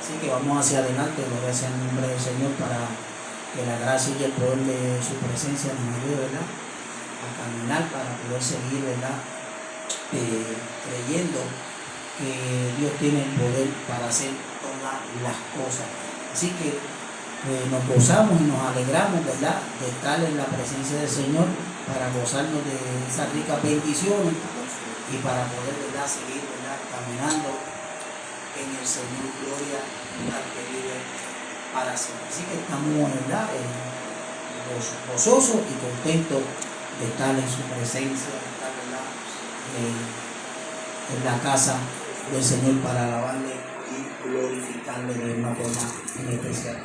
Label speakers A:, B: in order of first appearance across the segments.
A: Así que vamos hacia adelante, gloria sea el nombre del Señor, para que la gracia y el poder de su presencia nos ayude, ¿verdad?, a caminar para poder seguir, ¿verdad?, creyendo que Dios tiene el poder para hacer todas las cosas. Así que nos gozamos y nos alegramos, ¿verdad?, de estar en la presencia del Señor para gozarnos de esas ricas bendiciones y para poder, ¿verdad?, seguir, ¿verdad?, caminando en el Señor. Gloria al que vive para siempre. Así que estamos, ¿verdad?, gozosos y contentos de estar en su presencia, de estar, ¿verdad?, en la casa del Señor para alabarle y glorificarle de una forma en especial.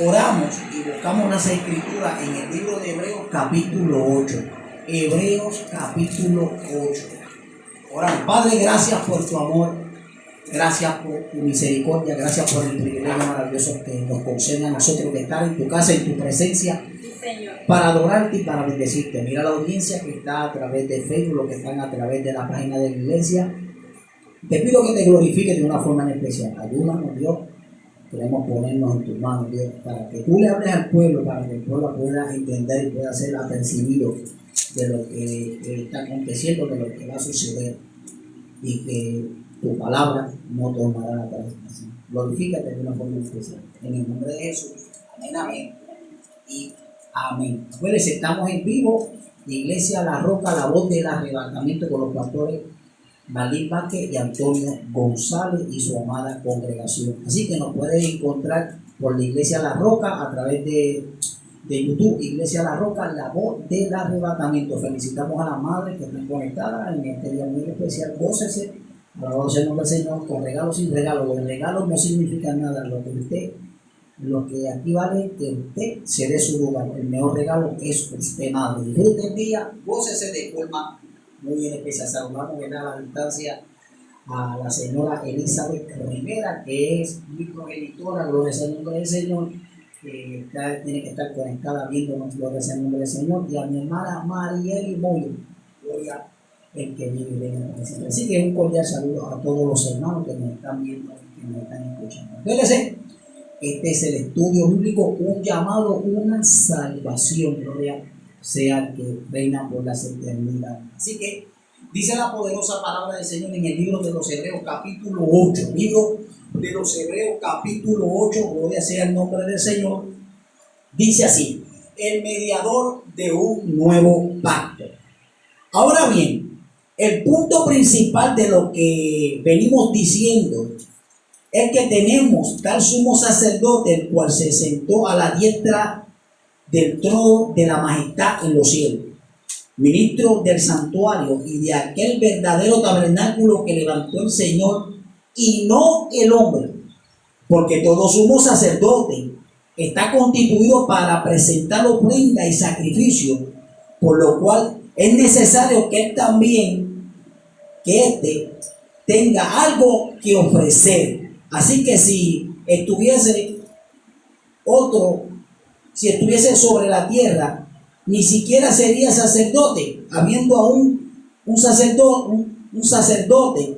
A: Oramos y buscamos las escrituras en el libro de Hebreos capítulo 8. Hebreos capítulo 8. Oramos. Padre, gracias por tu amor, gracias por tu misericordia, gracias por el privilegio maravilloso que nos concede a nosotros de estar en tu casa, en tu presencia, para adorarte y para bendecirte. Mira la audiencia que está a través de Facebook, los que están a través de la página de la iglesia. Te pido que te glorifiques de una forma en especial. Ayúdanos, Dios. Queremos ponernos en tus manos, Dios, para que tú le hables al pueblo, para que el pueblo pueda entender y pueda ser apercibido de lo que está aconteciendo, de lo que va a suceder, y que tu palabra no tornará atrás. Glorifícate de una forma especial. En el nombre de Jesús. Amén, amén y amén. Pues estamos en vivo. La iglesia La Roca, la voz del arrebatamiento, con los pastores Marlín Vázquez y Antonio González y su amada congregación. Así que nos pueden encontrar por la iglesia La Roca a través de YouTube, Iglesia La Roca, la voz del arrebatamiento. Felicitamos a las madres que están conectadas en este día muy especial. Gócese, alabado sea el nombre del Señor, con regalos sin regalos. Los regalos no significan nada. Lo que aquí vale es que usted se dé su lugar. El mejor regalo es usted, madre. Disfrute el día, gócese de forma muy especial. Saludamos a la distancia a la señora Elizabeth Rivera, que es mi progenitora, gloria sea el nombre del Señor, que tiene que estar conectada viéndonos, gloria sea el nombre del Señor, y a mi hermana Marieli Moyo, gloria el que vive en la presencia. Así que un cordial saludo a todos los hermanos que nos están viendo y que nos están escuchando. Fíjense, este es el estudio bíblico, un llamado, una salvación, gloria sea que reina por las eternidades. Así que dice la poderosa palabra del Señor en el libro de los Hebreos capítulo 8, libro de los Hebreos capítulo 8, gloria sea el nombre del Señor. Dice así: el mediador de un nuevo pacto. Ahora bien, el punto principal de lo que venimos diciendo es que tenemos tal sumo sacerdote, el cual se sentó a la diestra del trono de la majestad en los cielos, ministro del santuario y de aquel verdadero tabernáculo que levantó el Señor y no el hombre, porque todo sumo sacerdote está constituido para presentar ofrenda y sacrificio, por lo cual es necesario que él también, tenga algo que ofrecer. Así que si estuviese sobre la tierra, ni siquiera sería sacerdote, habiendo aún un sacerdote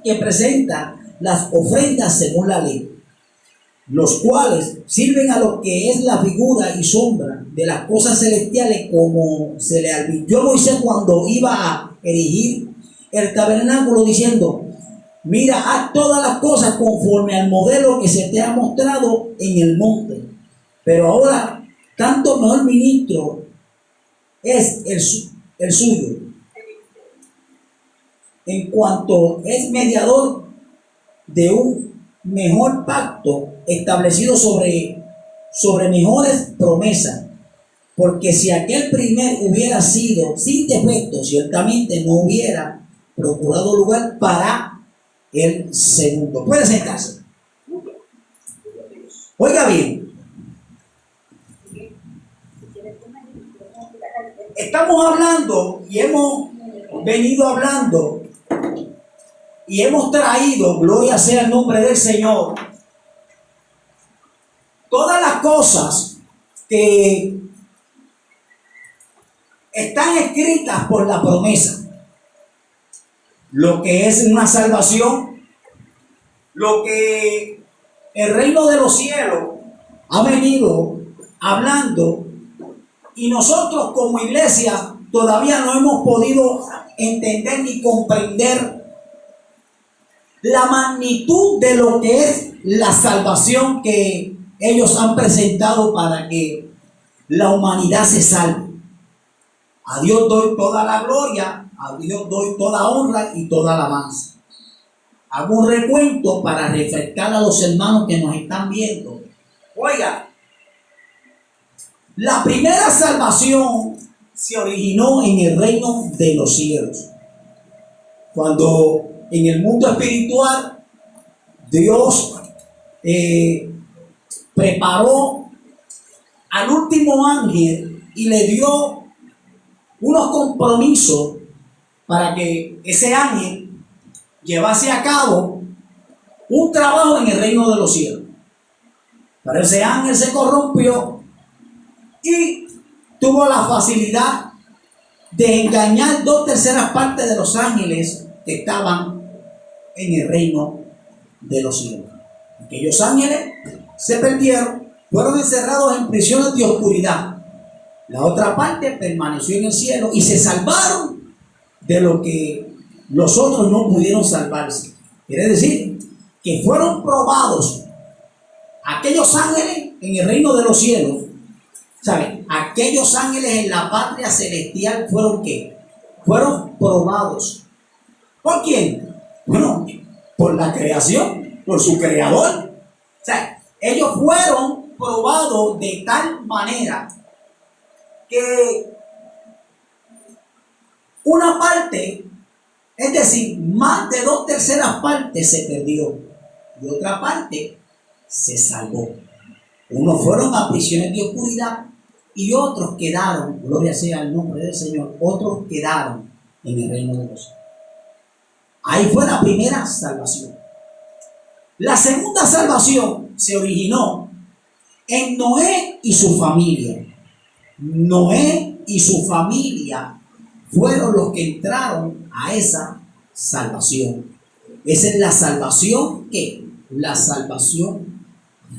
A: que presenta las ofrendas según la ley, los cuales sirven a lo que es la figura y sombra de las cosas celestiales, como se le advirtió a Moisés cuando iba a erigir el tabernáculo, diciendo: mira, haz todas las cosas conforme al modelo que se te ha mostrado en el monte. Pero ahora, tanto mejor ministro es el suyo, en cuanto es mediador de un mejor pacto establecido sobre mejores promesas. Porque si aquel primer hubiera sido sin defecto, ciertamente no hubiera procurado lugar para el segundo. Puede sentarse. Oiga bien, estamos hablando y hemos venido hablando y hemos traído, gloria sea el nombre del Señor, todas las cosas que están escritas por la promesa. Lo que es una salvación, lo que el reino de los cielos ha venido hablando, y nosotros como iglesia todavía no hemos podido entender ni comprender la magnitud de lo que es la salvación que ellos han presentado para que la humanidad se salve. A Dios doy toda la gloria, a Dios doy toda honra y toda alabanza. Hago un recuento para refrescar a los hermanos que nos están viendo. Oiga, la primera salvación se originó en el reino de los cielos. Cuando en el mundo espiritual Dios preparó al último ángel y le dio unos compromisos para que ese ángel llevase a cabo un trabajo en el reino de los cielos. Pero ese ángel se corrompió y tuvo la facilidad de engañar 2/3 partes de los ángeles que estaban en el reino de los cielos. Aquellos ángeles se perdieron, fueron encerrados en prisiones de oscuridad. La otra parte permaneció en el cielo y se salvaron de lo que los otros no pudieron salvarse. Quiere decir que fueron probados aquellos ángeles en el reino de los cielos. ¿Saben? Aquellos ángeles en la patria celestial fueron ¿qué? Fueron probados. ¿Por quién? Bueno, por la creación, por su creador. O sea, ellos fueron probados de tal manera que una parte, es decir, más de 2/3 partes se perdió y otra parte se salvó. Unos fueron a prisiones de oscuridad y otros quedaron, gloria sea el nombre del Señor, otros quedaron en el reino de los cielos. Ahí fue la primera salvación. La segunda salvación se originó en Noé y su familia. Noé y su familia fueron los que entraron a esa salvación. Esa es la salvación que la salvación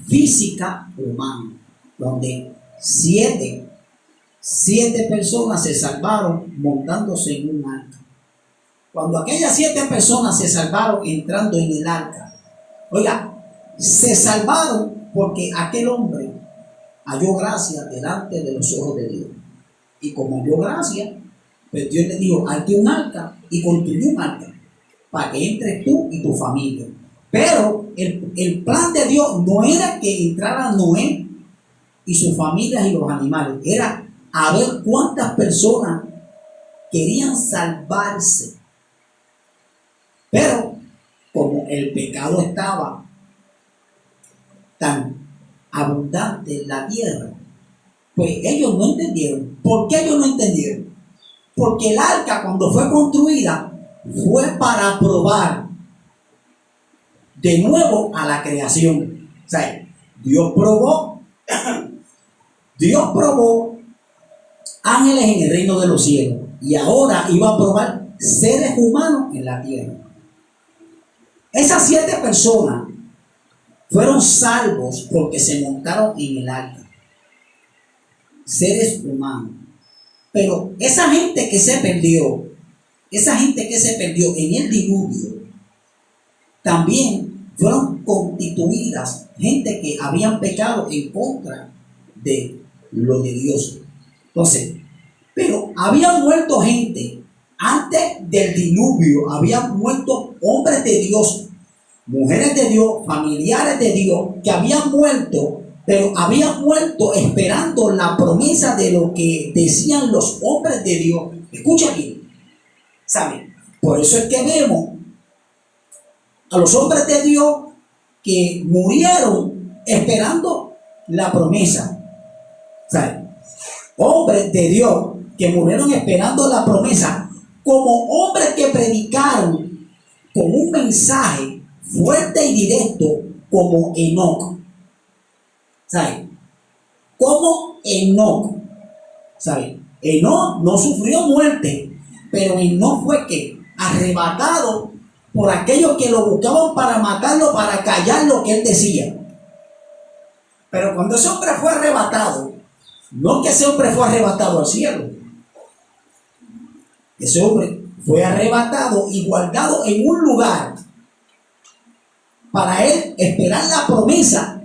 A: física humana, donde siete personas se salvaron montándose en un arca. Cuando aquellas 7 personas se salvaron entrando en el arca, oiga, se salvaron porque aquel hombre halló gracia delante de los ojos de Dios. Y como halló gracia, pues Dios le dijo, hazte un arca, y construyó un arca para que entres tú y tu familia. Pero el plan de Dios no era que entrara Noé y sus familias y los animales, era a ver cuántas personas querían salvarse. Pero como el pecado estaba tan abundante en la tierra, pues ellos no entendieron. ¿Por qué ellos no entendieron? Porque el arca, cuando fue construida, fue para probar de nuevo a la creación. O sea, Dios probó ángeles en el reino de los cielos y ahora iba a probar seres humanos en la tierra. Esas 7 personas fueron salvos porque se montaron en el arca. Seres humanos. Pero esa gente que se perdió en el diluvio, también fueron constituidas gente que habían pecado en contra de lo de Dios. Entonces, pero habían muerto gente antes del diluvio, habían muerto hombres de Dios, mujeres de Dios, familiares de Dios, que habían muerto, pero habían muerto esperando la promesa de lo que decían los hombres de Dios. Escucha bien, ¿saben? Por eso es que vemos a los hombres de Dios que murieron esperando la promesa. ¿Saben? Hombres de Dios que murieron esperando la promesa, como hombres que predicaron con un mensaje fuerte y directo, como Enoc. ¿Saben? Como Enoc. ¿Saben? Enoc no sufrió muerte, pero Enoc fue que arrebatado por aquellos que lo buscaban para matarlo, para callar lo que él decía. Pero cuando ese hombre fue arrebatado, no que ese hombre fue arrebatado al cielo, ese hombre fue arrebatado y guardado en un lugar para él esperar la promesa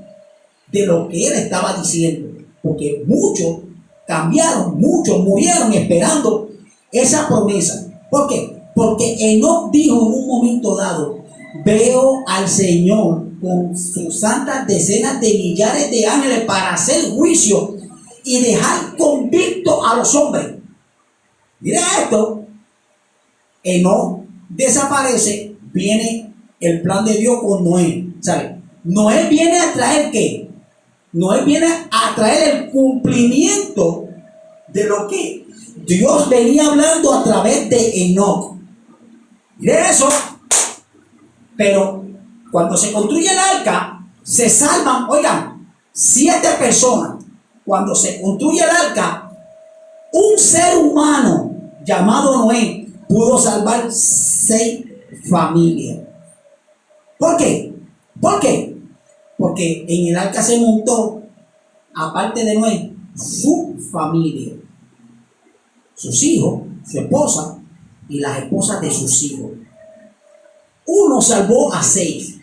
A: de lo que él estaba diciendo. Porque muchos cambiaron, muchos murieron esperando esa promesa. ¿Por qué? Porque Enoc dijo en un momento dado: veo al Señor con sus santas decenas de millares de ángeles para hacer juicio y dejar convictos a los hombres. Mira esto. Enoc desaparece, viene el plan de Dios con Noé. ¿Sabe? Noé viene a traer ¿qué? Noé viene a traer el cumplimiento de lo que Dios venía hablando a través de Enoc. De eso. Pero cuando se construye el arca, se salvan, oigan, 7 personas. Cuando se construye el arca, un ser humano llamado Noé pudo salvar 6 familias. ¿Por qué? ¿Por qué? Porque en el arca se montó, aparte de Noé, su familia, sus hijos, su esposa y las esposas de sus hijos. Uno salvó a 6.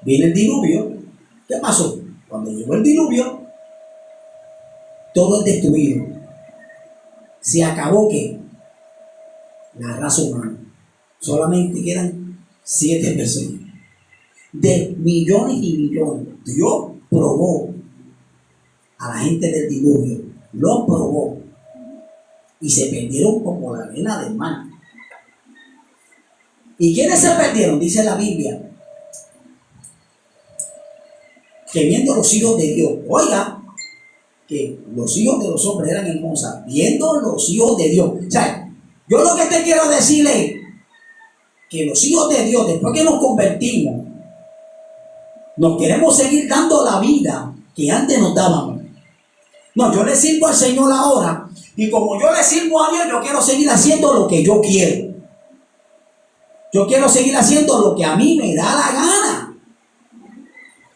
A: Viene el diluvio. ¿Qué pasó? Cuando llegó el diluvio, todo es destruido. Se acabó ¿qué? La raza humana. Solamente quedan 7 personas. De millones y millones. Dios probó a la gente del diluvio. Lo probó. Y se perdieron como la arena del mar. ¿Y quiénes se perdieron? Dice la Biblia que viendo los hijos de Dios, oiga, que los hijos de los hombres eran hermosas, viendo los hijos de Dios. O sea, yo lo que te quiero decirle es que los hijos de Dios, después que nos convertimos, nos queremos seguir dando la vida que antes nos dábamos. No, yo le sirvo al Señor ahora, y como yo le sirvo a Dios, yo quiero seguir haciendo lo que yo quiero. Yo quiero seguir haciendo lo que a mí me da la gana.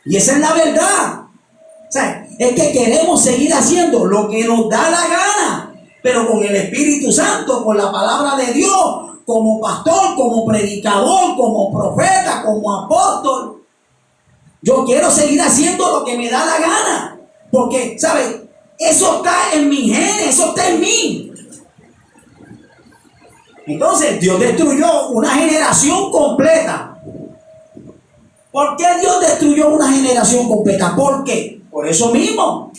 A: Y esa es la verdad. O sea, es que queremos seguir haciendo lo que nos da la gana, pero con el Espíritu Santo, con la palabra de Dios, como pastor, como predicador, como profeta, como apóstol. Yo quiero seguir haciendo lo que me da la gana, porque, ¿sabes? Eso está en mi genes, eso está en mí. Entonces, Dios destruyó una generación completa. ¿Por qué Dios destruyó una generación completa? ¿Por qué? Por eso mismo.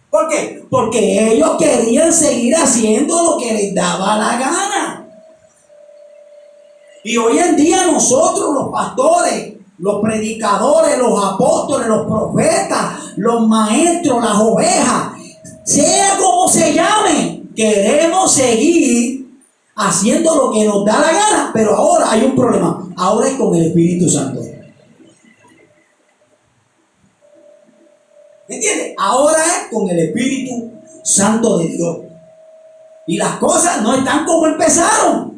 A: ¿Por qué? Porque ellos querían seguir haciendo lo que les daba la gana. Y hoy en día nosotros, los pastores, los predicadores, los apóstoles, los profetas, los maestros, las ovejas, sea como se llame, queremos seguir haciendo lo que nos da la gana, pero ahora hay un problema. Ahora es con el Espíritu Santo. ¿Entiendes? Ahora es con el Espíritu Santo de Dios. Y las cosas no están como empezaron.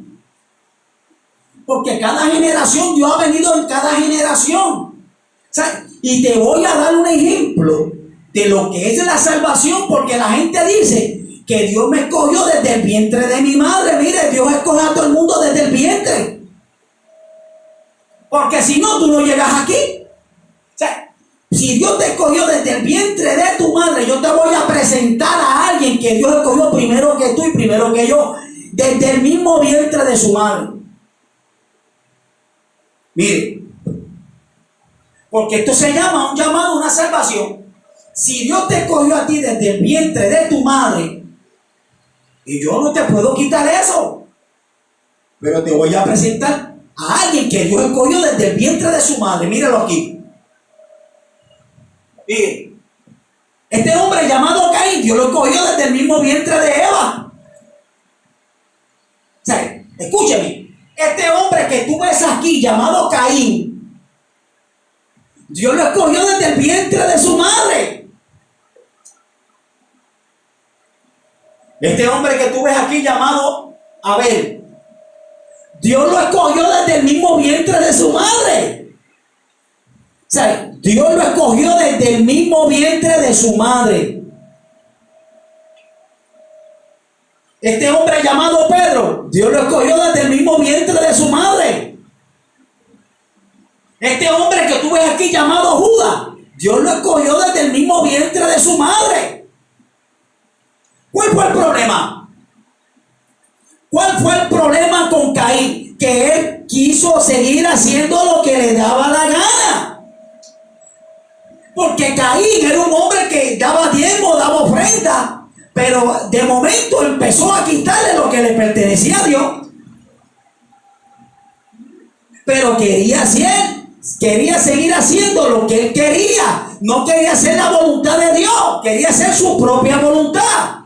A: Porque cada generación, Dios ha venido en cada generación. O sea, y te voy a dar un ejemplo de lo que es la salvación, porque la gente dice que Dios me escogió desde el vientre de mi madre. Mire, Dios escoge a todo el mundo desde el vientre. Porque si no, tú no llegas aquí. O sea, si Dios te escogió desde el vientre de tu madre, yo te voy a presentar a alguien que Dios escogió primero que tú y primero que yo, desde el mismo vientre de su madre. Mire, porque esto se llama un llamado, una salvación. Si Dios te escogió a ti desde el vientre de tu madre, y yo no te puedo quitar eso, pero te voy a presentar a alguien que Dios escogió desde el vientre de su madre. Míralo aquí. Mire, este hombre llamado Caín, Dios lo escogió desde el mismo vientre de Eva. O sea, escúcheme, este hombre que tú ves aquí llamado Caín, Dios lo escogió desde el vientre de su madre. Este hombre que tú ves aquí llamado Abel, Dios lo escogió desde el mismo vientre de su madre. O sea, Dios lo escogió desde el mismo vientre de su madre. Este hombre llamado Pedro, Dios lo escogió desde el mismo vientre de su madre. Este hombre que tú ves aquí llamado Judas, Dios lo escogió desde el mismo vientre de su madre. ¿Cuál fue el problema? ¿Cuál fue el problema con Caín? Que él quiso seguir haciendo lo que le daba la gana. Porque Caín era un hombre que daba diezmo, daba ofrenda, pero de momento empezó a quitarle lo que le pertenecía a Dios. Pero quería seguir haciendo lo que él quería. No quería hacer la voluntad de Dios, quería hacer su propia voluntad.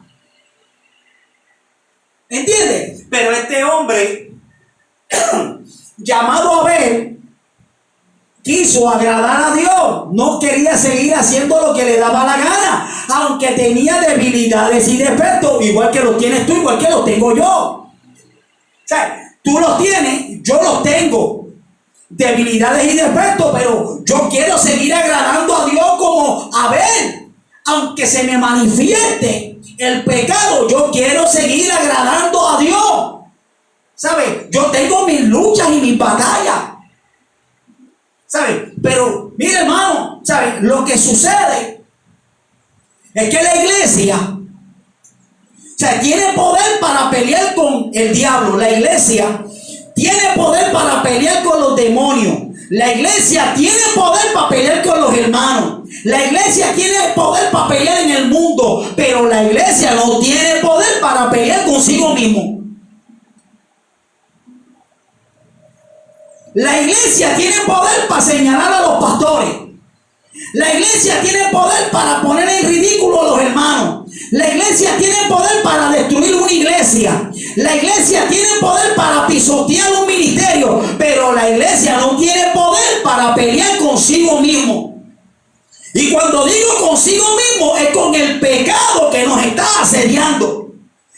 A: ¿Entiendes? Pero este hombre llamado Abel quiso agradar a Dios, no quería seguir haciendo lo que le daba la gana, aunque tenía debilidades y defectos, igual que los tienes tú, igual que los tengo yo. O sea, tú los tienes, yo los tengo, debilidades y defectos, pero yo quiero seguir agradando a Dios como Abel, aunque se me manifieste el pecado, yo quiero seguir agradando a Dios. ¿Sabes? Yo tengo mis luchas y mis batallas. ¿Sabes? Pero, mire hermano, ¿sabes? Lo que sucede es que la iglesia, o sea, tiene poder para pelear con el diablo. La iglesia tiene poder para pelear con los demonios. La iglesia tiene poder para pelear con los hermanos. La iglesia tiene poder para pelear en el mundo, pero la iglesia no tiene poder para pelear consigo mismo. La iglesia tiene poder para señalar a los pastores. La iglesia tiene poder para poner en ridículo a los hermanos. La iglesia tiene poder para destruir una iglesia. La iglesia tiene poder para pisotear un ministerio. Pero la iglesia no tiene poder para pelear consigo mismo. Y cuando digo consigo mismo es con el pecado que nos está asediando.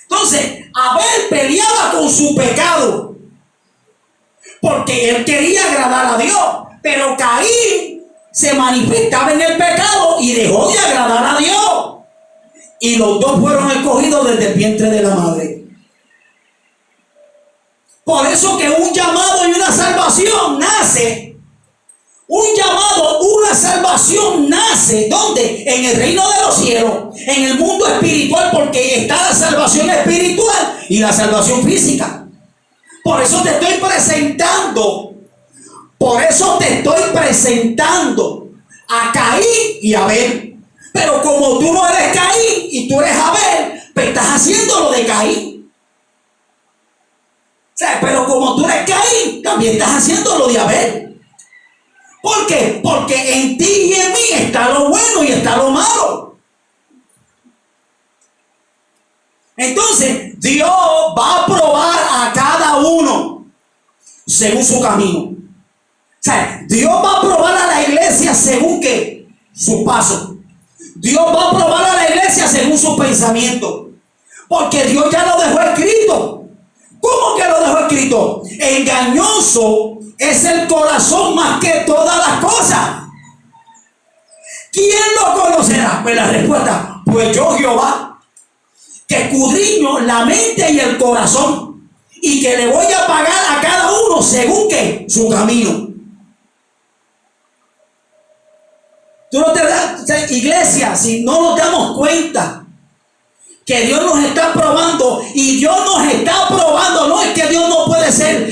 A: Entonces, Abel peleaba con su pecado, porque él quería agradar a Dios, pero Caín se manifestaba en el pecado y dejó de agradar a Dios. Y los dos fueron escogidos desde el vientre de la madre. Por eso que un llamado y una salvación nace. Un llamado, una salvación nace. ¿Dónde? En el reino de los cielos, en el mundo espiritual, porque está la salvación espiritual y la salvación física. Por eso te estoy presentando. Por eso te estoy presentando a Caín y Abel. Pero como tú no eres Caín y tú eres Abel, pues estás haciendo lo de Caín. O sea, pero como tú eres Caín, también estás haciendo lo de Abel. ¿Por qué? Porque en ti y en mí está lo bueno y está lo malo. Entonces, Dios va a probar a cada uno según su camino. O sea, Dios va a probar a la iglesia según ¿qué? Su paso. Dios va a probar a la iglesia según su pensamiento. Porque Dios ya lo dejó escrito. ¿Cómo que lo dejó escrito? Engañoso es el corazón más que todas las cosas. ¿Quién lo conocerá? Pues la respuesta, pues yo Jehová, que escudriño la mente y el corazón, y que le voy a pagar a cada uno según que su camino. Tú no te das, o sea, iglesia, si no nos damos cuenta que Dios nos está probando, y Dios nos está probando, no es que Dios no puede ser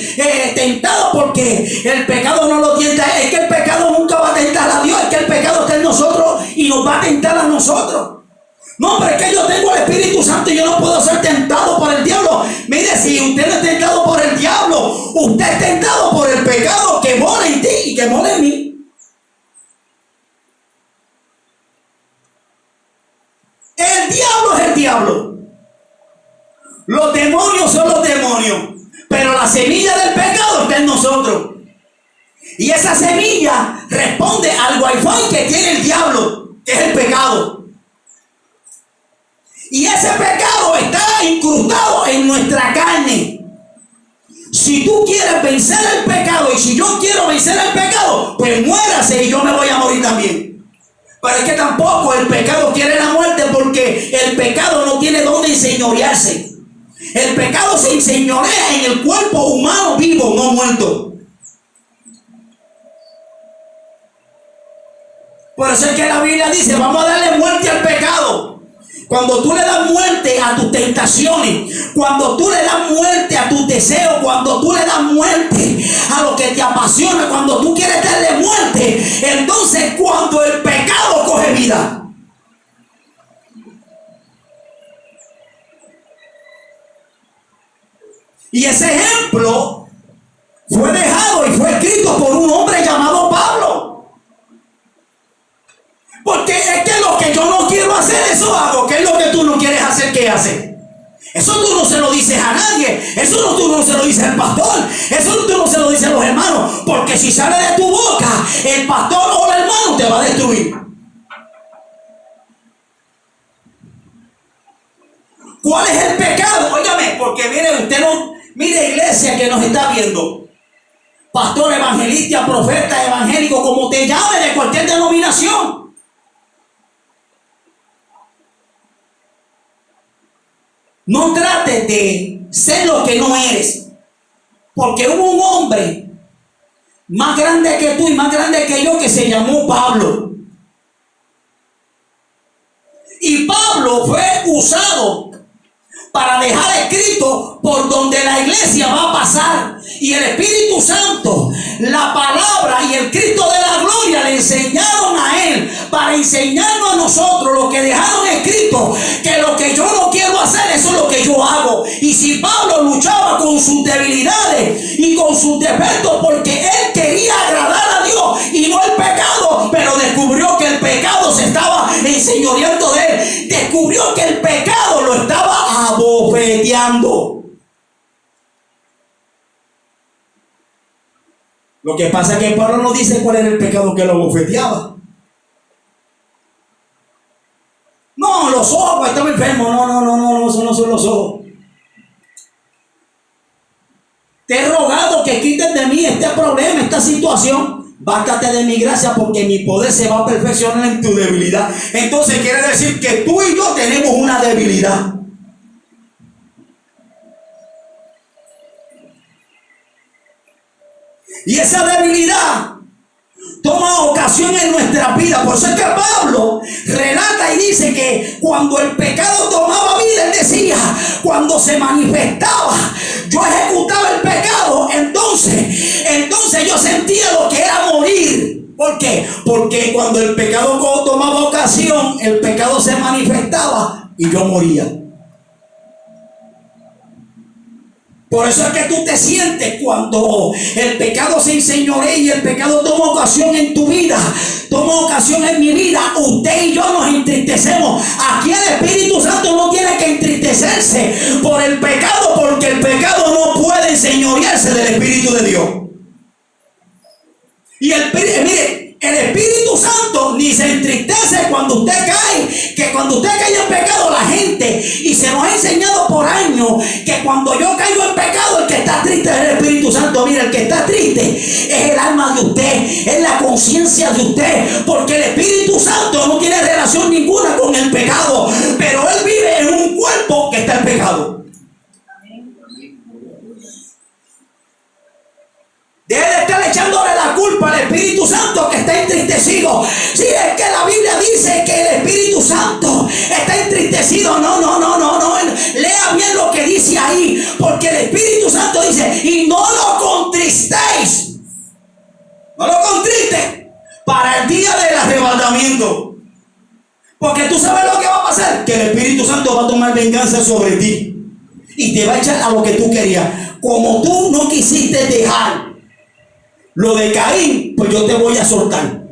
A: tentado, porque el pecado no lo tienta, es que el pecado nunca va a tentar a Dios, es que el pecado está en nosotros y nos va a tentar a nosotros. No, pero es que yo tengo el Espíritu Santo y yo no puedo ser tentado por el diablo. Mire, si usted no es tentado por el diablo, usted es tentado por el pecado que mora en ti y que mora en mí. El diablo es el diablo. Los demonios son los demonios. Pero la semilla del pecado está en nosotros. Y esa semilla responde al wifi que tiene el diablo, que es el pecado. Y ese pecado está incrustado en nuestra carne. Si tú quieres vencer el pecado y si yo quiero vencer el pecado, pues muérase y yo me voy a morir también. Pero es que tampoco el pecado quiere la muerte, porque el pecado no tiene dónde enseñorearse. El pecado se enseñorea en el cuerpo humano vivo, no muerto. Por eso es que la Biblia dice, vamos a darle muerte al pecado. Cuando tú le das muerte a tus tentaciones, cuando tú le das muerte a tus deseos, cuando tú le das muerte a lo que te apasiona, cuando tú quieres darle muerte, entonces cuando el pecado coge vida. Y ese ejemplo fue dejado y fue escrito por un hombre llamado Pablo. Porque es que lo que yo no quiero hacer, eso hago. ¿Qué es lo que tú no quieres hacer? ¿Qué haces? Eso tú no se lo dices a nadie. Eso no, tú no se lo dices al pastor. Eso tú no se lo dices a los hermanos. Porque si sale de tu boca, el pastor o el hermano te va a destruir. ¿Cuál es el pecado? Óigame, porque mire, usted no, mire, iglesia que nos está viendo, pastor, evangelista, profeta, evangélico, como te llame, de cualquier denominación. No trates de ser lo que no eres, porque hubo un hombre más grande que tú y más grande que yo que se llamó Pablo. Y Pablo fue usado para dejar escrito por donde la iglesia va a pasar. Y el Espíritu Santo, la palabra y el Cristo de la gloria le enseñaron a él para enseñarnos a nosotros lo que dejaron escrito, que lo que yo no quiero hacer, eso es lo que yo hago. Y si Pablo luchaba con sus debilidades y con sus defectos porque él quería agradar a Dios y no el pecado, pero descubrió que el pecado se estaba enseñoreando de él, descubrió que el pecado lo estaba abofeteando. Lo que pasa es que Pablo no dice cuál era el pecado que lo abofeteaba. No, los ojos, estaba enfermo. No, eso no son los ojos. Te he rogado que quites de mí este problema, esta situación. Bástate de mi gracia, porque mi poder se va a perfeccionar en tu debilidad. Entonces quiere decir que tú y yo tenemos una debilidad. Y esa debilidad toma ocasión en nuestra vida. Por eso es que Pablo relata y dice que cuando el pecado tomaba vida, él decía, cuando se manifestaba, yo ejecutaba el pecado, entonces yo sentía lo que era morir. ¿Por qué? Porque cuando el pecado tomaba ocasión, el pecado se manifestaba y yo moría. Por eso es que tú te sientes cuando el pecado se enseñorea y el pecado toma ocasión en tu vida, toma ocasión en mi vida. Usted y yo nos entristecemos. Aquí el Espíritu Santo no tiene que entristecerse por el pecado, porque el pecado no puede enseñorearse del Espíritu de Dios. Y mire, el Espíritu Santo ni se entristece cuando usted cae, que cuando usted cae en pecado, la gente, y se nos ha enseñado por años que cuando yo caigo en pecado, el que está triste es el Espíritu Santo. Mira, el que está triste es el alma de usted, es la conciencia de usted, porque el Espíritu Santo no tiene relación ninguna con el pecado, pero él vive en un cuerpo que está en pecado. Deje de estar echándole la culpa al Espíritu Santo que está entristecido. Si es que la Biblia dice que el Espíritu Santo está entristecido, no. Lea bien lo que dice ahí, porque el Espíritu Santo dice, y no lo contristéis. No lo contristes para el día del arrebatamiento. Porque tú sabes lo que va a pasar, que el Espíritu Santo va a tomar venganza sobre ti y te va a echar a lo que tú querías. Como tú no quisiste dejar lo de Caín, pues yo te voy a soltar.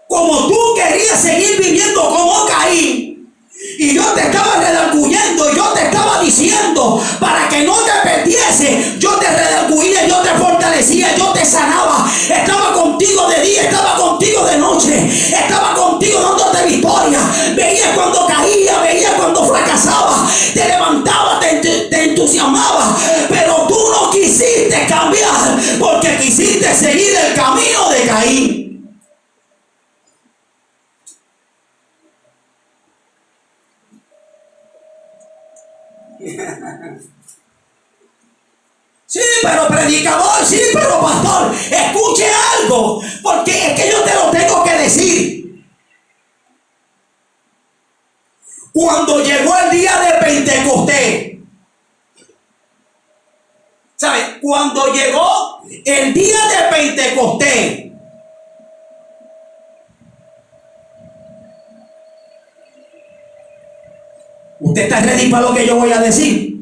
A: Como tú querías seguir viviendo como Caín, y yo te estaba redarguyendo, yo te estaba diciendo para que no te perdiese, yo te redarguyía, yo te fortalecía, yo te sanaba, estaba contigo de día, estaba contigo de noche, estaba contigo dándote victoria. Veía cuando caía, veía cuando fracasaba, te levantaba, te entusiasmaba, pero tú no quisiste cambiar porque quisiste seguir el camino de Caín. Sí, pero predicador, sí, pero pastor, escuche algo, porque es que yo te lo tengo que decir. Cuando llegó el día de Pentecostés, ¿sabe? Cuando llegó el día de Pentecostés, ¿usted está ready para lo que yo voy a decir?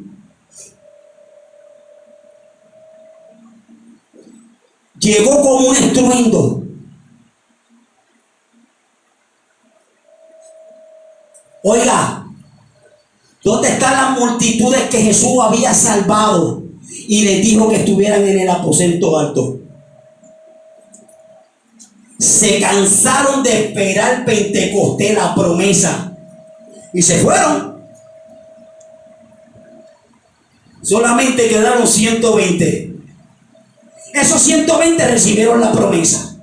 A: Llegó como un estruendo. Oiga, ¿dónde están las multitudes que Jesús había salvado y les dijo que estuvieran en el aposento alto? Se cansaron de esperar Pentecostés, la promesa, y se fueron. Solamente quedaron 120. Esos 120 recibieron la promesa.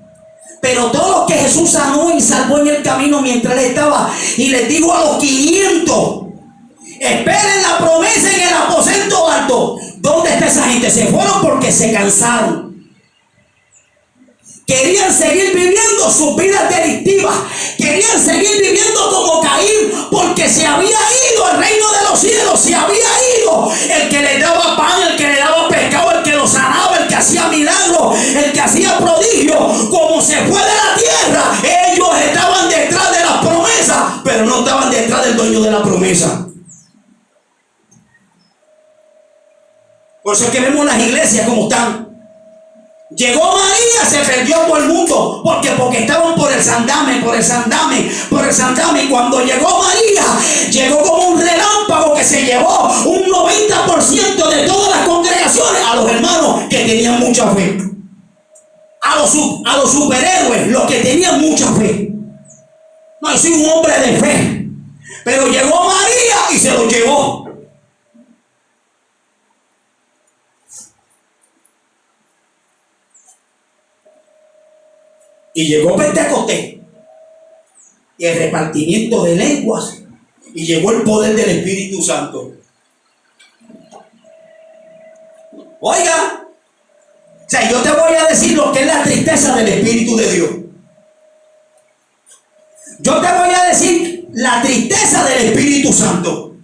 A: Pero todos los que Jesús sanó y salvó en el camino mientras él estaba, y les dijo a los 500, esperen la promesa en el aposento alto. ¿Dónde está esa gente? Se fueron porque se cansaron. Querían seguir viviendo sus vidas delictivas. Querían seguir viviendo como Caín, porque se había ido el reino de los cielos. Se había ido el que le daba pan, el que le daba pescado, el que lo sanaba, el que hacía milagros, el que hacía prodigios. Como se fue de la tierra, ellos estaban detrás de las promesas, pero no estaban detrás del dueño de la promesa. Por eso es que vemos las iglesias como están. Llegó María, se perdió por el mundo, porque estaban por el sandame. Y cuando llegó María, llegó como un relámpago que se llevó un 90% de todas las congregaciones, a los hermanos que tenían mucha fe, a los superhéroes, los que tenían mucha fe. No, yo soy un hombre de fe, pero llegó María y se lo llevó. Y llegó Pentecostés y el repartimiento de lenguas, y llegó el poder del Espíritu Santo. Oiga, o sea, yo te voy a decir lo que es la tristeza del Espíritu de Dios. Yo te voy a decir la tristeza del Espíritu Santo.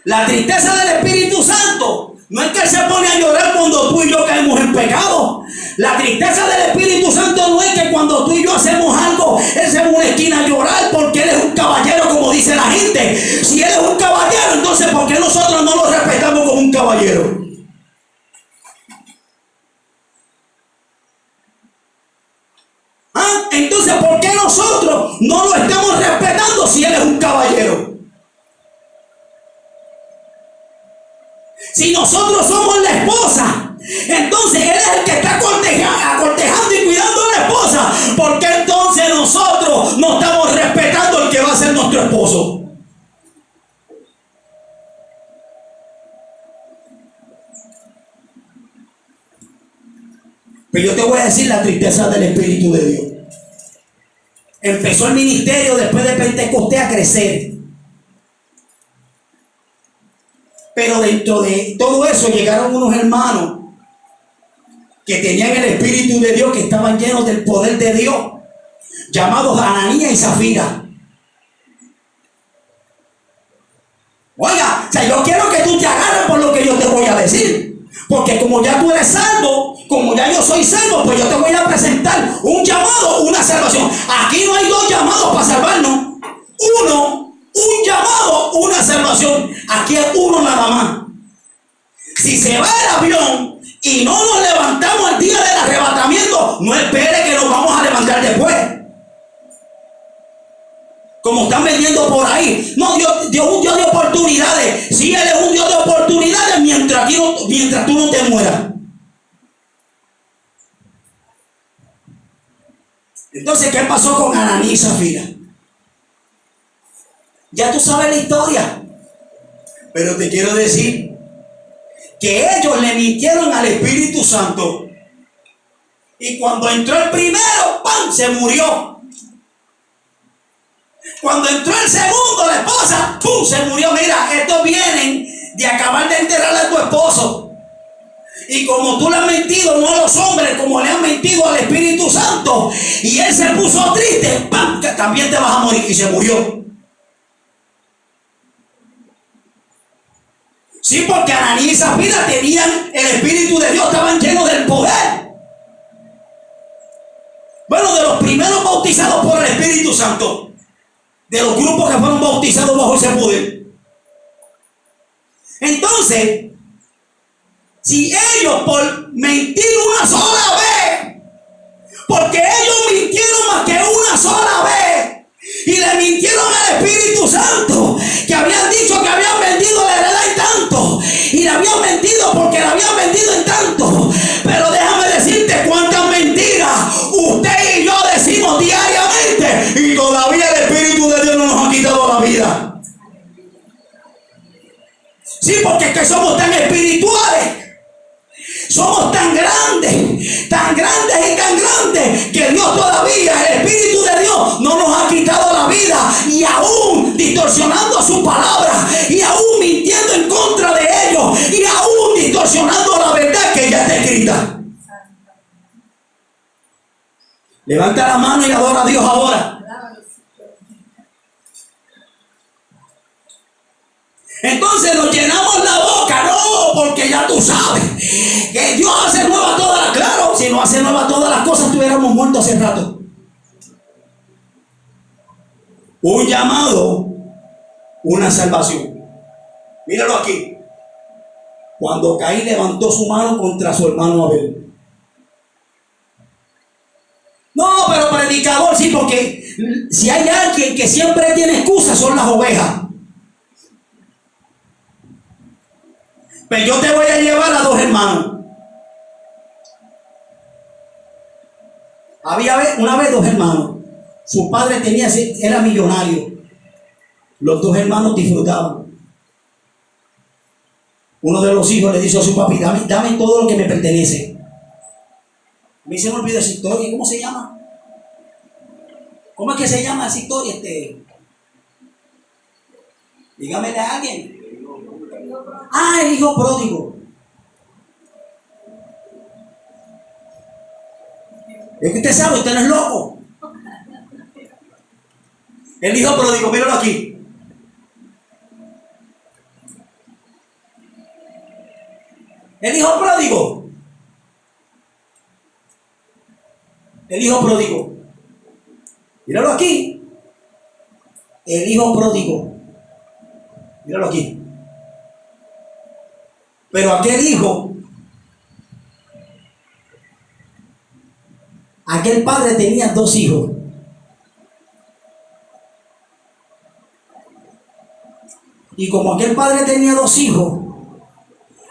A: La tristeza del Espíritu Santo no es que Él se pone a llorar cuando tú y yo caemos en pecado. La tristeza del Espíritu Santo no es que cuando tú y yo hacemos algo, Él se va a una esquina a llorar porque Él es un caballero, como dice la gente. Si Él es un caballero, entonces ¿por qué nosotros no lo respetamos como un caballero? Entonces ¿por qué nosotros no lo estamos respetando si Él es un caballero? Si nosotros somos la esposa, entonces Él es el que está cortejando y cuidando a la esposa. ¿Por qué entonces nosotros no estamos respetando al que va a ser nuestro esposo? Pero yo te voy a decir la tristeza del Espíritu de Dios. Empezó el ministerio después de Pentecostés a crecer. Pero dentro de todo eso llegaron unos hermanos que tenían el Espíritu de Dios, que estaban llenos del poder de Dios, llamados Ananías y Zafira. Oiga, o sea, yo quiero que tú te agarres por lo que yo te voy a decir, porque como ya tú eres salvo, como ya yo soy salvo, pues yo te voy a presentar un llamado, una salvación. Aquí no hay dos llamados para salvarnos. Un llamado, una salvación. Aquí es uno nada más. Si se va el avión y no nos levantamos el día del arrebatamiento, no espere que nos vamos a levantar después. Como están vendiendo por ahí ahí. No, Dios es un Dios de oportunidades. Sí, Él es un Dios de oportunidades mientras tú no te mueras. Entonces, ¿qué pasó con Ananías y Zafira? Ya tú sabes la historia. Pero te quiero decir que ellos le mintieron al Espíritu Santo. Y cuando entró el primero, ¡pam!, se murió. Cuando entró el segundo, la esposa, ¡pum!, se murió. Mira, estos vienen de acabar de enterrar a tu esposo. Y como tú le has mentido, no a los hombres, como le han mentido al Espíritu Santo, y él se puso triste, ¡pam!, que también te vas a morir. Y se murió. Sí, porque Ananías y Zafira tenían el Espíritu de Dios, estaban llenos del poder. Bueno, de los primeros bautizados por el Espíritu Santo, de los grupos que fueron bautizados bajo ese poder. Entonces, si ellos por mentir una sola vez, porque ellos mintieron más que una sola vez, y le mintieron al Espíritu Santo, que habían dicho que habían vendido la heredad en tanto, y le habían mentido porque la habían vendido en tanto. Pero déjame decirte cuántas mentiras usted y yo decimos diariamente, y todavía el Espíritu de Dios no nos ha quitado la vida. Sí, porque es que somos tan espirituales. Somos tan grandes y tan grandes que Dios todavía, el Espíritu de Dios, no nos ha quitado la vida, y aún distorsionando su palabra, y aún mintiendo en contra de ellos, y aún distorsionando la verdad que ya está escrita. Levanta la mano y adora a Dios ahora. Entonces nos llenamos la boca, no, porque ya tú sabes que Dios hace nueva todas las, claro, si no hace nueva todas las cosas, estuviéramos muertos hace rato. Un llamado, una salvación. Míralo aquí. Cuando Caín levantó su mano contra su hermano Abel. No, pero predicador, sí, porque si hay alguien que siempre tiene excusas, son las ovejas. Pero yo te voy a llevar a dos hermanos. Había una vez dos hermanos. Su padre era millonario. Los dos hermanos disfrutaban. Uno de los hijos le dice a su papi: dame todo lo que me pertenece. A mí se me olvidó esa historia. ¿Cómo se llama? ¿Cómo es que se llama esa historia? Dígamele a alguien. Ah, el hijo pródigo. Es que usted sabe, usted no es loco. El hijo pródigo, míralo aquí. El hijo pródigo. El hijo pródigo. Míralo aquí. El hijo pródigo. Míralo aquí. Pero aquel padre tenía dos hijos. Y como aquel padre tenía dos hijos,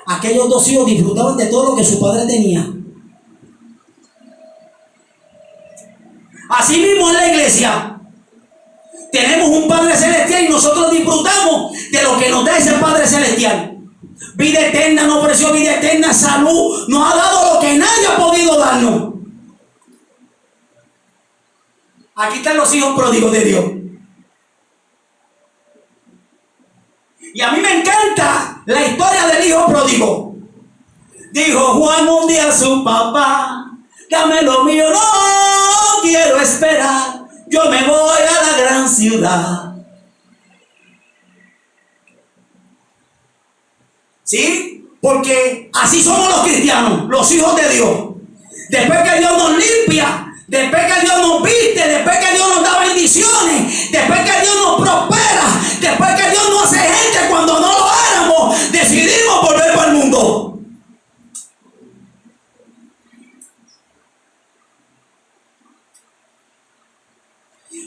A: aquellos dos hijos disfrutaban de todo lo que su padre tenía. Así mismo en la iglesia tenemos un Padre Celestial y nosotros disfrutamos de lo que nos da ese Padre Celestial. Vida eterna, nos ofreció vida eterna, salud, nos ha dado lo que nadie ha podido darnos. Aquí están los hijos pródigos de Dios. Y a mí me encanta la historia del hijo pródigo. Dijo Juan un día a su papá: dame lo mío, no quiero esperar, yo me voy a la gran ciudad. ¿Sí? Porque así somos los cristianos, los hijos de Dios. Después que Dios nos limpia, después que Dios nos viste, después que Dios nos da bendiciones, después que Dios nos prospera, después que Dios nos hace gente cuando no lo éramos, decidimos volver para el mundo.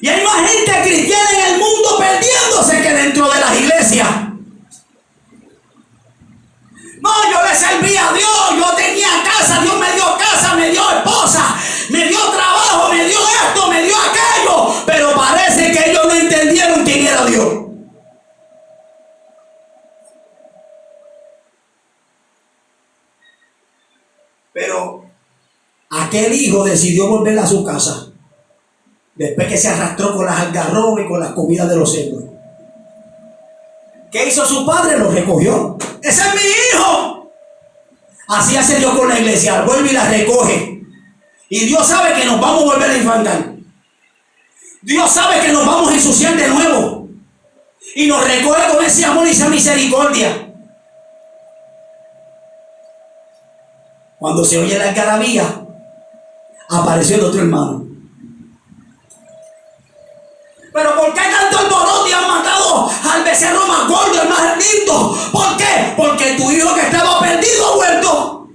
A: Y hay más gente cristiana en el mundo perdiéndose que dentro de las iglesias. No, yo le servía a Dios, yo tenía casa, Dios me dio esposa, me dio trabajo, me dio esto, me dio aquello, pero parece que ellos no entendieron quién era Dios. Pero aquel hijo decidió volver a su casa después que se arrastró con las algarrobas y con las comidas de los cerdos. ¿Qué hizo su padre? Lo recogió. ¡Ese es mi hijo! Así hace Dios con la iglesia, vuelve y la recoge. Y Dios sabe que nos vamos a volver a infantar. Dios sabe que nos vamos a ensuciar de nuevo. Y nos recoge con ese amor y esa misericordia. Cuando se oye la algarabía, apareció el otro hermano. ¿Pero por qué tanto alboroto y han matado al becerro más gordo, el más lindo? ¿Por qué? Porque tu hijo que estaba perdido ha vuelto.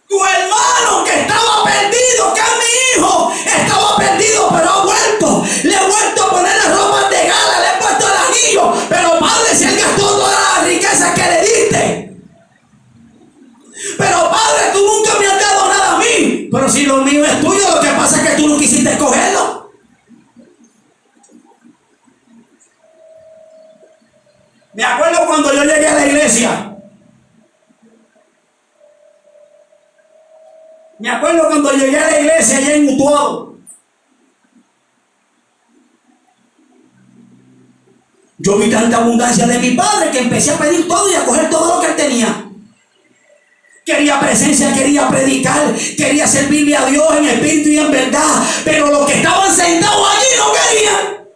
A: Tu hermano que estaba perdido, que es mi hijo, estaba perdido, pero ha vuelto. Le he vuelto a poner las ropas de gala, le he puesto el anillo. Pero padre, si él gastó todas las riquezas que le diste. Pero padre, tú nunca me has dado nada a mí. Pero si lo mío es tuyo, lo que pasa es que tú no quisiste escogerlo. Me acuerdo cuando yo llegué a la iglesia. Me acuerdo cuando llegué a la iglesia allá en Utuado. Yo vi tanta abundancia de mi padre que empecé a pedir todo y a coger todo lo que él tenía. Quería presencia, quería predicar, quería servirle a Dios en espíritu y en verdad. Pero los que estaban sentados allí no querían.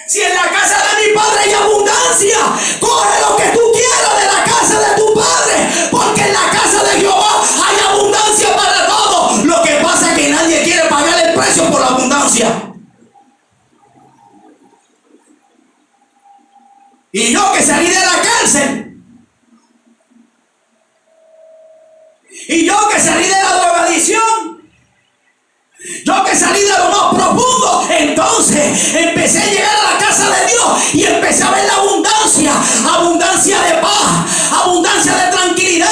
A: Si en la casa de mi padre hay abundancia, coge lo que tú quieras de la casa de tu padre. Porque en la casa de Jehová hay abundancia para todos. Lo que pasa es que nadie quiere pagar el precio por la abundancia. Y yo que salí de la cárcel. Y yo que salí de la drogadicción, yo que salí de lo más profundo, entonces empecé a llegar a la casa de Dios y empecé a ver la abundancia, abundancia de paz, abundancia de tranquilidad,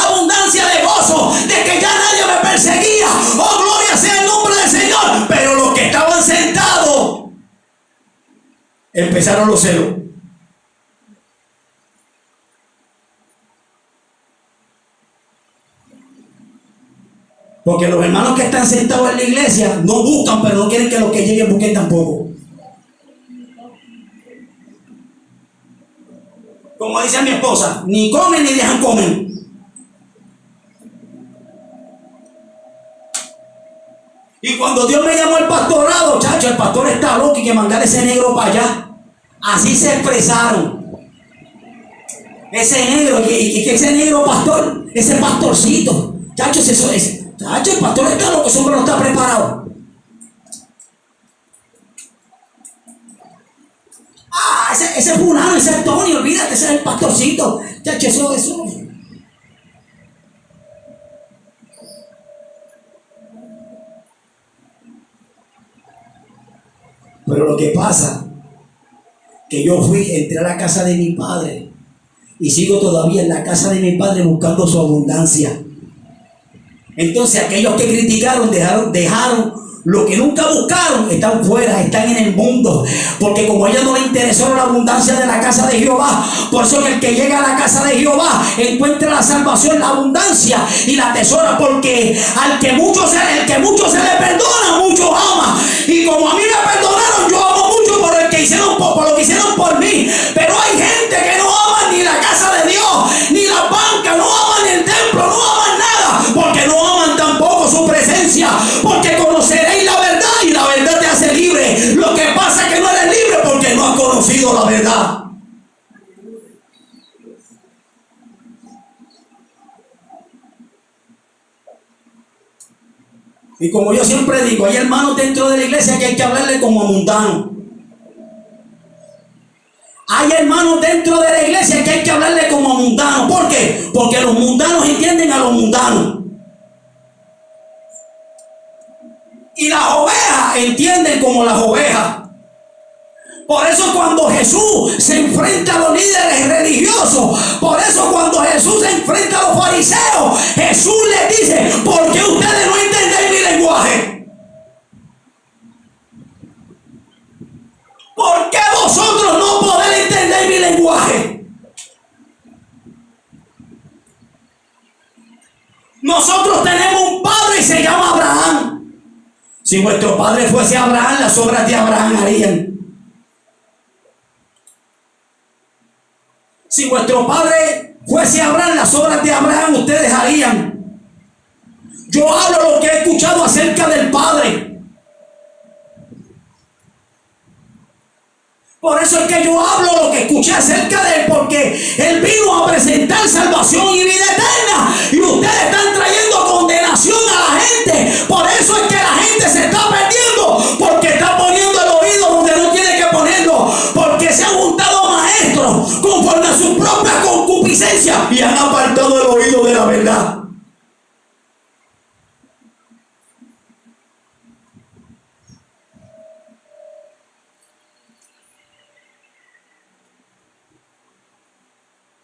A: abundancia de gozo, de que ya nadie me perseguía. Oh, gloria sea el nombre del Señor. Pero los que estaban sentados, empezaron los celos. Porque los hermanos que están sentados en la iglesia no buscan, pero no quieren que los que lleguen busquen tampoco. Como dice mi esposa, ni comen ni dejan comer. Y cuando Dios me llamó al pastorado, chacho, el pastor está loco y que mandar ese negro para allá. Así se expresaron. Ese negro, y que ese negro pastor, ese pastorcito, chacho, eso es. Chacho, el pastor está loco, ese hombre no está preparado. Ese fulano, ese es Tony, olvídate, ese es el pastorcito. Chacho, eso. Pero lo que pasa, que yo entré a la casa de mi padre y sigo todavía en la casa de mi padre buscando su abundancia. Entonces aquellos que criticaron dejaron lo que nunca buscaron, están fuera, están en el mundo, porque como a ellos no les interesó la abundancia de la casa de Jehová, por eso que el que llega a la casa de Jehová encuentra la salvación, la abundancia y la atesora, porque el que mucho se le perdona, mucho ama. Y como a mí me perdonaron, yo amo mucho por lo que hicieron por mí. Pero hay gente que no ama ni la casa de Dios, ni la banca, no aman el templo, no aman nada, porque no aman tampoco su presencia, porque conoceréis la verdad y la verdad te hace libre. Lo que pasa es que no eres libre porque no has conocido la verdad. Y como yo siempre digo, hay hermanos dentro de la iglesia que hay que hablarle como a mundanos. Hay hermanos dentro de la iglesia que hay que hablarle como a mundanos. ¿Por qué? Porque los mundanos entienden a los mundanos. Y las ovejas entienden como las ovejas. Por eso cuando Jesús se enfrenta a los líderes religiosos, por eso cuando Jesús se enfrenta a los fariseos, Jesús les dice: ¿por qué ustedes no entienden mi lenguaje? ¿Por qué vosotros no podéis entender mi lenguaje? Nosotros tenemos un padre y se llama Abraham. Si vuestro padre fuese Abraham, las obras de Abraham harían. Si vuestro padre fuese Abraham, las obras de Abraham ustedes harían. Yo hablo lo que he escuchado acerca del Padre. Por eso es que yo hablo lo que escuché acerca de él, porque él vino a presentar salvación y vida eterna, y ustedes están trayendo condenación a la gente. Por eso es que la gente se está perdiendo, porque está poniendo el oído donde no tiene que ponerlo, porque se han juntado maestros conforme a su propia concupiscencia y han apartado el oído de la verdad.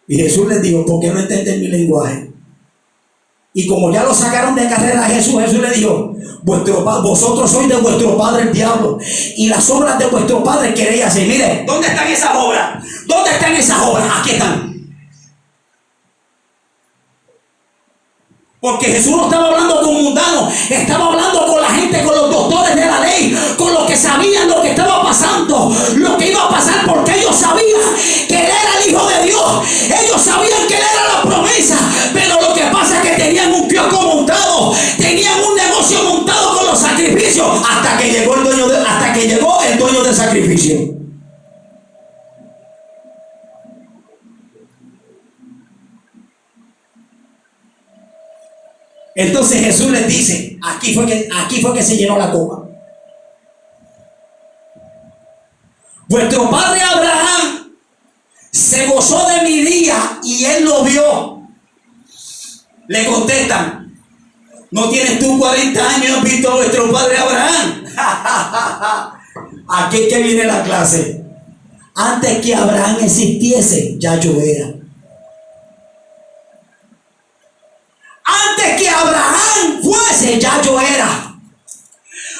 A: Y Jesús les dijo: ¿por qué no entienden mi lenguaje? Y como ya lo sacaron de carrera a Jesús, Jesús le dijo: vosotros sois de vuestro padre el diablo, y las obras de vuestro padre queréis hacer. Mire, ¿dónde están esas obras? ¿Dónde están esas obras? Aquí están. Porque Jesús no estaba hablando con mundanos, estaba hablando con la gente, con los doctores de la ley, con los que sabían lo que estaba pasando, lo que iba a pasar, porque ellos sabían que Él era el Hijo de Dios. Ellos sabían que Él era la promesa, pero lo que pasa es que tenían un kiosco montado, tenían un negocio montado con los sacrificios, hasta que llegó el dueño del sacrificio. Entonces Jesús les dice: aquí fue que se llenó la copa. Vuestro padre Abraham se gozó de mi día y él lo vio. Le contestan: ¿no tienes tú 40 años y has visto a vuestro padre Abraham? Aquí es que viene la clase. Antes que Abraham existiese, ya yo era. Antes que Abraham fuese, ya yo era.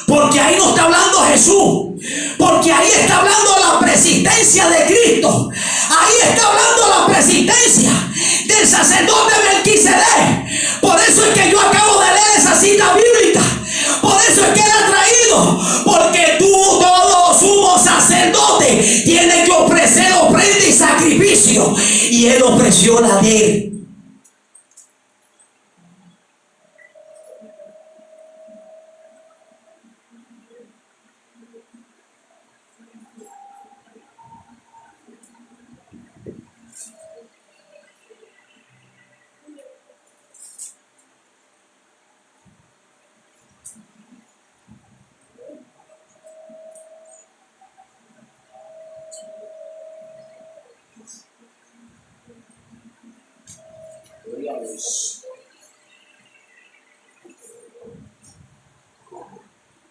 A: Porque ahí no está hablando Jesús, porque ahí está hablando la persistencia de Cristo. Ahí está hablando la persistencia del sacerdote Melquisedec. Por eso es que yo acabo de leer esa cita bíblica. Por eso es que él ha traído, porque tú, todo sumo sacerdote, tiene que ofrecer ofrenda y sacrificio, y él ofreció la de él.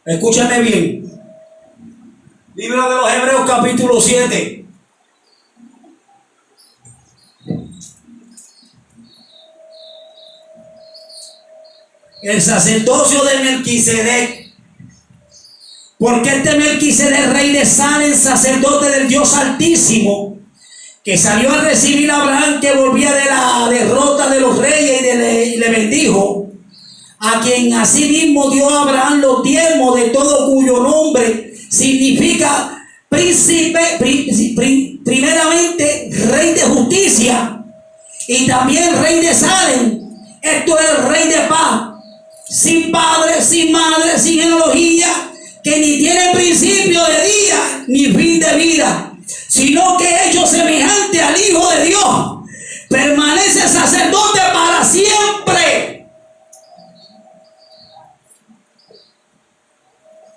A: Escúchame bien. Libro de los Hebreos, capítulo 7. El sacerdocio de Melquisedec. Porque este Melquisedec, rey de Salem, sacerdote del Dios Altísimo, que salió a recibir a Abraham, que volvía de la derrota de los reyes, y le bendijo, a quien asimismo dio a Abraham los diezmos, de todo cuyo nombre significa príncipe, primeramente rey de justicia, y también rey de Salem. Esto es el rey de paz, sin padre, sin madre, sin genealogía, que ni tiene principio de día ni fin de vida, sino que hecho semejante al Hijo de Dios, permanece sacerdote para siempre.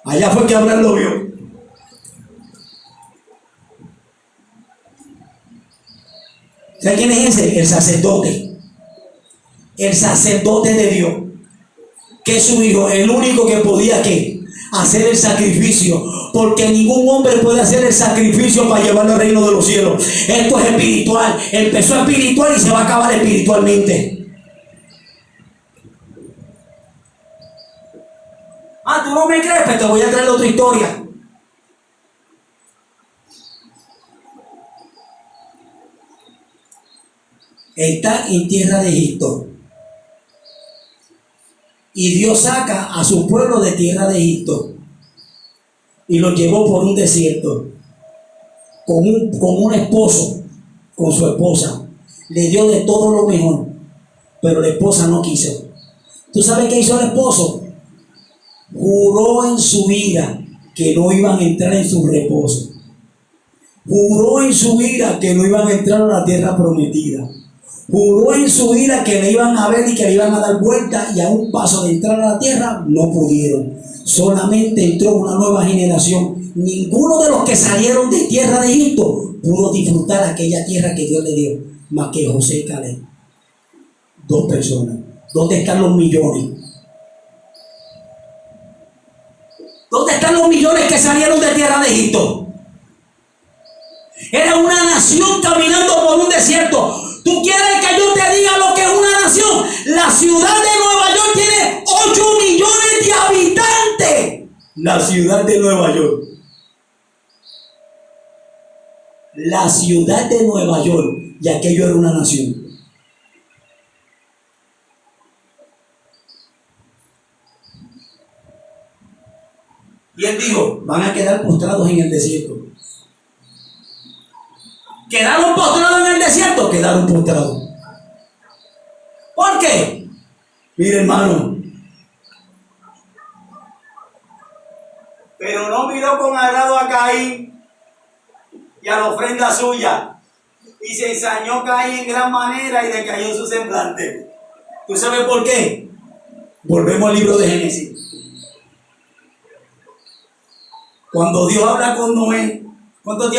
A: Allá fue que Abraham lo vio. ¿Sabe quién es ese? El sacerdote. El sacerdote de Dios. Que es su hijo, el único que podía, ¿qué? hacer el sacrificio, porque ningún hombre puede hacer el sacrificio para llevarlo al reino de los cielos. Esto es espiritual, empezó espiritual y se va a acabar espiritualmente. ¿Tú no me crees? Pues te voy a traer otra historia. Está en tierra de Egipto. Y Dios saca a su pueblo de tierra de Egipto y lo llevó por un desierto con un esposo, con su esposa. Le dio de todo lo mejor, pero la esposa no quiso. ¿Tú sabes qué hizo el esposo? Juró en su ira que no iban a entrar en su reposo. Juró en su ira que no iban a entrar a la tierra prometida. Juró en su ira que le iban a ver y que le iban a dar vuelta, y a un paso de entrar a la tierra no pudieron. Solamente entró una nueva generación. Ninguno de los que salieron de tierra de Egipto pudo disfrutar aquella tierra que Dios le dio, más que José y Caleb. 2 personas. ¿Dónde están los millones? ¿Dónde están los millones que salieron de tierra de Egipto? Era una nación caminando por un desierto. ¿Tú quieres que yo te diga lo que es una nación? La ciudad de Nueva York tiene 8 millones de habitantes. La ciudad de Nueva York. La ciudad de Nueva York. Y aquello era una nación. Y él dijo, van a quedar postrados en el desierto. ¿Quedaron postrados en el desierto? Quedaron postrados. ¿Por qué? Mire, hermano. Pero no miró con agrado a Caín y a la ofrenda suya. Y se ensañó Caín en gran manera y decayó su semblante. ¿Tú sabes por qué? Volvemos al libro de Génesis. Cuando Dios habla con Noé, ¿cuántos días?